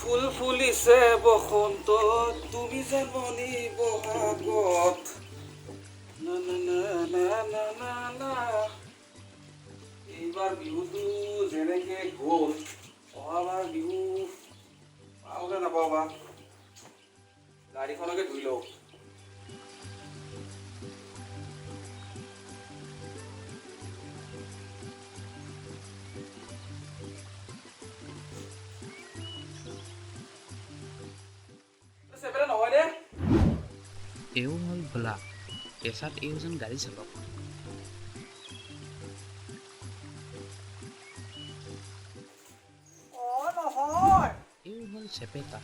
ফুল ফুলিছে বসন্ত তুমি জাননি বহাগত না না না না না না না এইবাৰ বিহুটো যেনেকে গ'ল অহাবাৰ বিহু পাওঁনে নাপাওঁ বা গাড়ীখনকে ধুই লওঁ নহয় দে এও হ'ল ভোলা পেছাত এওজন গাড়ী চালক এও হ'ল চেপেটা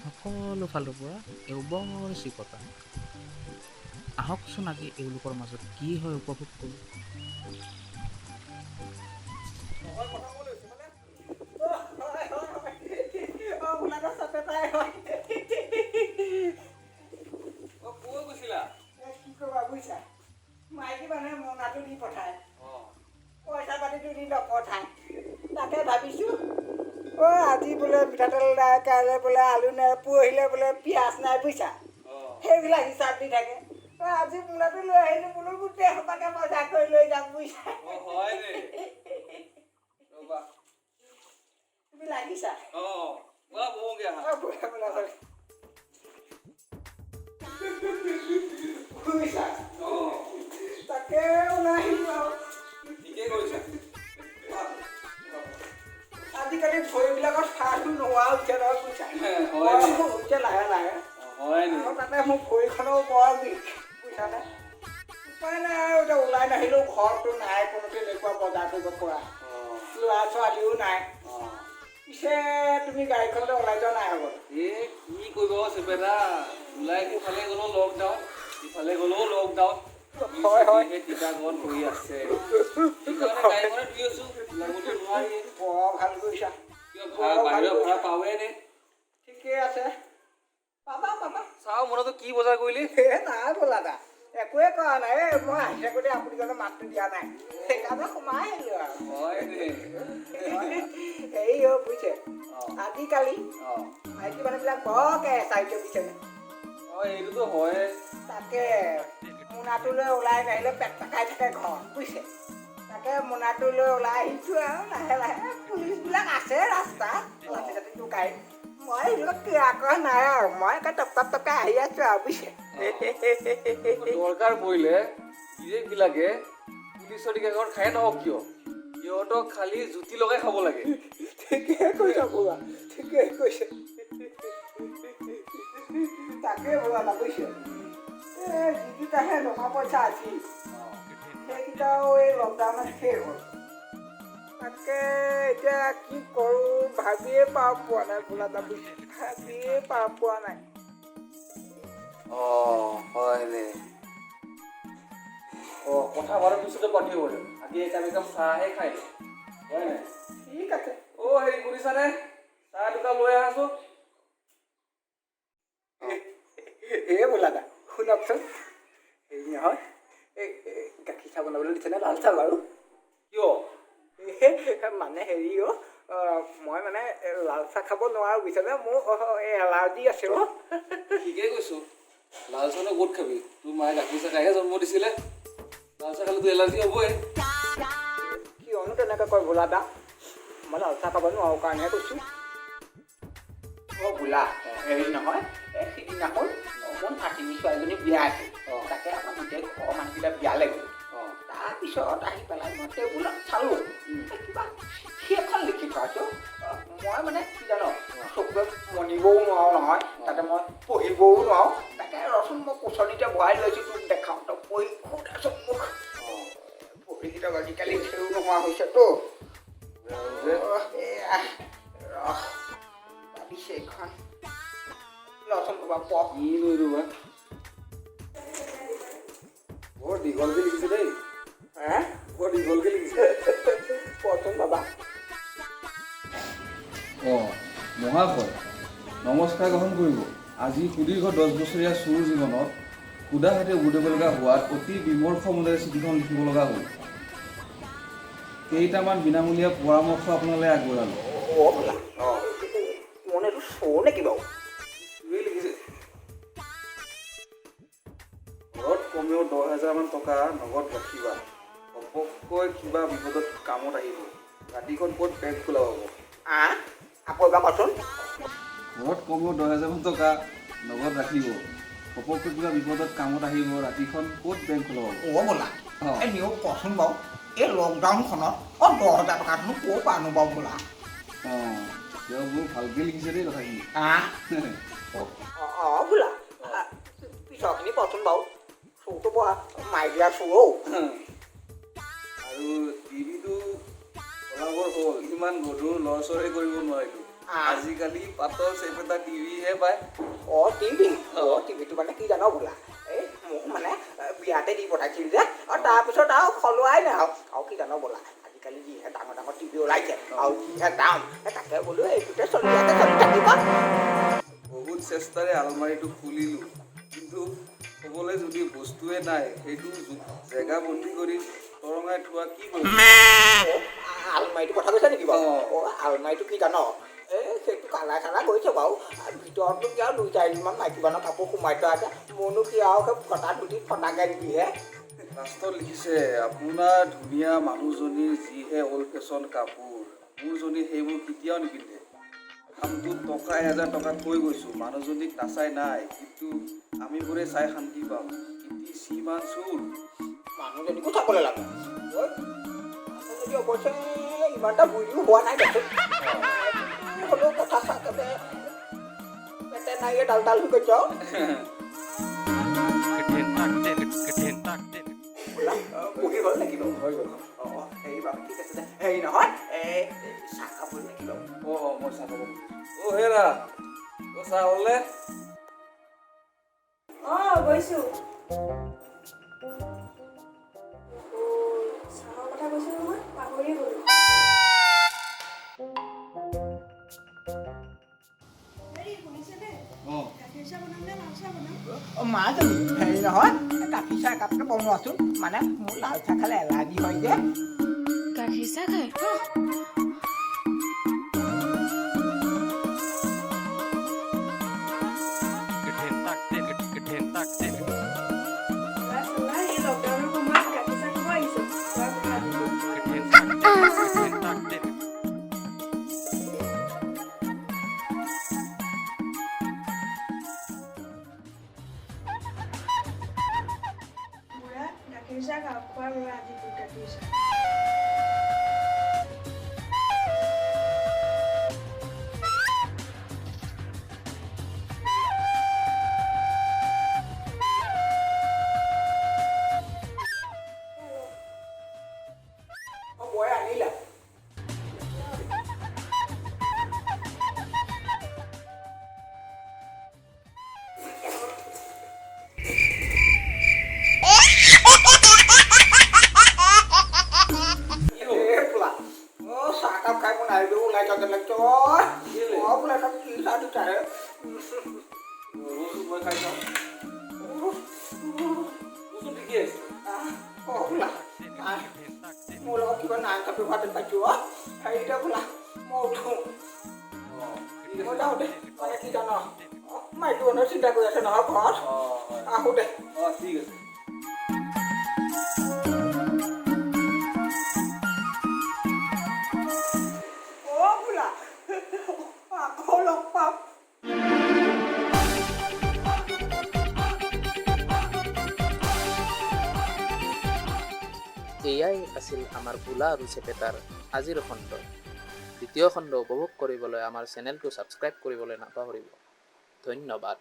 সকলো ফালৰ পৰা এও বৰ চিকতা আহকচোন আজি এওঁলোকৰ মাজত কি হয় উপভোগ কৰোঁ মাইকী মানুহে মনাটো দি পঠায় পইচা পাতিটো দি নপঠায় তাকে ভাবিছোঁ আজি বোলে মিঠাতেল নাই কাইলৈ বোলে আলু নাই পৰহিলৈ বোলে পিঁয়াজ নাই বুজিছা সেইবিলাক হিচাপ দি থাকে আজি মোনাটো লৈ আহিলোঁ বোলো গোটেই সোপাকে বজাৰ কৰি লৈ যাম বুজিছা তুমি লাগিছা বুজিছা তাকে ওলাই আহিলোঁ আৰু ঠিকেই কৰিছা আজিকালি ভৰিবিলাকত সাৰটো নোহোৱা হৈছে নহয় বুজিছা হৈছে লাহে লাহে আৰু তাতে মোৰ ভৰিখনো বৰ বিষ বুজিছানে উপায় নাই আৰু এতিয়া ওলাই নাহিলেও ঘৰটো নাই কোনো তেনেকুৱা বজাৰ কৰিব পৰা ল'ৰা ছোৱালীও নাই পিছে তুমি গাড়ীখনলৈ ওলাই যোৱা নাই আগত এই কি কৰিব চেপেটা ওলাই ইফালে গ'লেও লকডাউন ইফালে গ'লেও লকডাউন হয় হয় সেই টিকাগত বহি আছে সেইকাৰণে গাড়ীখনে ধুই আছোঁ ওলাবলৈ নোৱাৰি বৰ ভাল কৰিছা বাহিৰৰ ভাড়া পাওঁৱে নে ঠিকেই আছে পাবা পাবা চাওঁ মনতো কি বজাৰ কৰিলি নাই বোলা দা একোৱে কৰা নাই মই আহি থাকোঁতে আপুনি জানো মাতটো দিয়া নাই সেইকাৰণে সোমাই আহিলোঁ আৰু হয় দে হেৰি হ'ল বুজিছে আজিকালি মাইকী মানুহবিলাক বৰকৈ চাইছে বুজিছেনে এইটোতো হয় তাকে মোনাটো লৈ ওলাই নাহিলে পেট পেকাই থাকে ঘৰত বুজিছে তাকে মোনাটো লৈ ওলাই আহিছোঁ আৰু লাহে লাহে পুলিচবিলাক আছে ৰাস্তাত লাঠি চাঠি জোকাই মই এইবিলাক ক্ৰিয়া কৰা নাই আৰু মই একে টপকৈ আহি আছোঁ আৰু বুজিছে দৰকাৰ পৰিলে গিৰিয়েকবিলাকে পুলিচৰ টিকেটখন খাই নহওক কিয় সিহঁতক খালি জুতি লগাই খাব লাগে ঠিকেই কৈছে বুঢ়া ঠিকেই কৈছে তাকে বুঢ়া বুজিছে যিকেইটাহে জমা পইচা আছিল সেইকেইটাও এই লকডাউনত শেষ হ'ল তাকে এতিয়া কি কৰোঁ ভাবিয়ে পাৰ পোৱা নাই বোলা দা বুজিছে ভাবিয়ে পাৰ পোৱা নাই হয় দে কথা বাৰৰ পিছতে পাতি হ'ল আজি একাপ একাপ চাহে খাই হয় নাই ঠিক আছে হেৰি শুনিছানে চাহ দুকাপ লৈ আহাচোন বোলা দা শুনকচোন হেৰি নহয় এই গাখীৰ চাহ বনাবলৈ দিছেনে লাল চাহ বাৰু কিয় মানে হেৰি মই মানে লাল চাহ খাব নোৱাৰোঁ বুজিছানে মোৰ এই এলাৰ্জি আছে ঠিকেই কৈছোঁ লাল চাহনো ক'ত খাবি তোৰ মায়ে গাখীৰ চাহ খাইহে জন্ম দিছিলে লাল চাহ খালে তোৰ এলাৰ্জি হ'বই কিয়নো তেনেকৈ কয় বোলা দা মই লাল চাহ খাব নোৱাৰোঁ কাৰণেহে কৈছোঁ বোলা হেৰি নহয় সিদিনাখন মোৰ ভাতিনী ছোৱালীজনী বিয়া আছিল তাকে আমাৰ গোটেই ঘৰৰ মানুহবিলাক বিয়ালৈ গ'ল তাৰপিছত আহি পেলাই মই টেবুলত চালোঁ কিবা সেইখন লিখি থোৱাছোঁ মই মানে কি জানো চকুৱে মনিবও নোৱাৰোঁ নহয় তাতে মই পঢ়িবও নোৱাৰোঁ তাকে ৰচোন মই কোচনিতে ভৰাই লৈছোঁ তোক দেখাওঁ তই পঢ়ি সোধাচোন মোক পঢ়িকেইটাক আজিকালি খেলো নোহোৱা হৈছেতো এয়া ভাবিছে এইখন লচোন ক'বা পঢ় কি লৈ ৰ'বা বৰ দীঘলকৈ লিখিছে দেই বৰ দীঘলকৈ লিখিছে পঢ়চোন বাবা মহাশয় নমস্কাৰ গ্ৰহণ কৰিব আজি সুদীৰ্ঘ 10 বছৰীয়া চোৰ জীৱনত সুদা হাতে উভতিব লগা হোৱাত অতি বিমৰ্ষ মনেৰে চিঠিখন লিখিব লগা হ'ল কেইটামান বিনামূলীয়া পৰামৰ্শ আপোনালৈ আগবঢ়ালোঁ মনেটো চোৰ নেকি বাৰু? তুমিয়ে লিখিছে ঘৰত কমেও 10,000 মান টকা নগদ ৰাখিবা ঘপককৈ কিবা বিপদত কামত আহিব ৰাতিখন ক'ত বেংক খোলা হ'ব আকৌ এবাৰ কচোন। ঘৰত কমেও 10,000 মান টকা নগদ ৰাখিব ঘপককৈ কিবা বিপদত কামত আহিব ৰাতিখন ক'ত বেংক খোলা হ'ব বোলা অঁ। এনেও কচোন বাৰু এই লকডাউনখনত 10,000 টকাটোনো ক'ৰ পৰা আনো বাৰু বোলা? অঁ তেওঁ বোৰ ভালকৈ লিখিছে দেই কথাখিনি বোলা পিছৰখিনি কচোন বাৰু চোৰটো পৰা মাৰি দিয়া চোৰ আৰু টিভিটো চলাবৰ হ'ল ইমান গধুৰ লৰচৰে কৰিব নোৱাৰিলোঁ আজিকালি পাতল চেপেটা টিভিহে পায় টিভিটো মানে কি জানো বোলা এই মোক মানে বিয়াতে দি পঠাইছিল যে আৰু তাৰপিছত আৰু সলোৱাই নাই আৰু কি জানো বোলা আজিকালি যিহে ডাঙৰ ডাঙৰ টিভি ওলাইছে আৰু যিহে দাম তাকে বোলো এইটোতে চলি থাকিব। বহুত চেষ্টাৰে আলমাৰীটো খুলিলোঁ কিন্তু ক'বলৈ যদি বস্তুৱে নাই সেইটো জেগা বন্দী কৰি তৰঙাই থোৱা কি কৰিম আলমাৰীটো কথা কৈছা নেকি বাৰু? অঁ। আলমাৰীটো কি জানো সেইটো কালাৰ চালাৰ কৰিছে বাৰু ভিতৰতো কি আৰু 2-4দিনমান মাইকী মানুহৰ কাপোৰ সোমাই থোৱা আছে মোৰনো কি আৰু সেই ফটা ধুতি ফটাকৈ দিহে লাষ্টত লিখিছে আপোনাৰ ধুনীয়া মানুহজনীৰ যিহে অল্ড ফেশ্বন কাপোৰ মোৰজনী সেইবোৰ কেতিয়াও নিপিন্ধে কামটোত টকা 1,000 টকা থৈ গৈছোঁ মানুহজনীক নাচাই নাই কিন্তু আমিবোৰে চাই শান্তি পাওঁ ইটি শ্ৰীমান চোৰ মানুহজনীকো চাবলৈ লাগে মানুহজনী অৱশ্যে ইমান এটা বুঢ়ীও হোৱা নাই দেচোন হ'লেও কথা চাওঁতে পেটে নাই ডাল হৈ গৈছে বুঢ়ী হ'ল নেকি বাৰু? হৈ গ'ল হেৰি বাৰু ঠিক আছে দে হেৰি নহয় চাহ খাব নেকি বাৰু? অঁ মই চাহ খাব হেৰা চাহ হ'লনে গৈছো চাহৰ কথা কৈছো নহয় পাহৰিয়ে গ'লো। হেৰি শুনিছেনে? অঁ গাখীৰ চাহ বনাম নে লাল চাহ বনাম? মাজনী হেৰি নহয় গাখীৰ চাহ একাপটো বনোৱাচোন মানে মোৰ লাল চাহ খালে এলাৰ্জি হয় যে গাখীৰ চাহ খাই এই লকডাউনৰ সময়ত গাখীৰ চাহ খাব আহিছো বুঢ়া গাখীৰ চাহ খাওঁ খোৱা বুঢ়া আজি তোৰ গাখীৰ চাহ মই আনিলা চাহকাপ খাই মোৰ নাইটো ওলাই যাব লাগিছে বোলে এটা কি চাহ দুটাহে মই খাই চাওঁ বস্তু ঠিকে আছে বোলা মোৰ লগত কিবা নাম কাপি ভাত পাইছো হেৰিতে বোলা মই উঠো মই যাওঁ দে মানে কি জান মাইকী মানুহে চিন্তা কৰি আছে নহয় ঘৰত আহো দে অঁ ঠিক আছে বোলা আকৌ লগ পাম এয়াই আছিল আমাৰ ভোলা আৰু চেপেটাৰ আজিৰ খণ্ড দ্বিতীয় খণ্ড উপভোগ কৰিবলৈ আমাৰ চেনেলটো ছাবস্ক্ৰাইব কৰিবলৈ নাপাহৰিব ধন্যবাদ।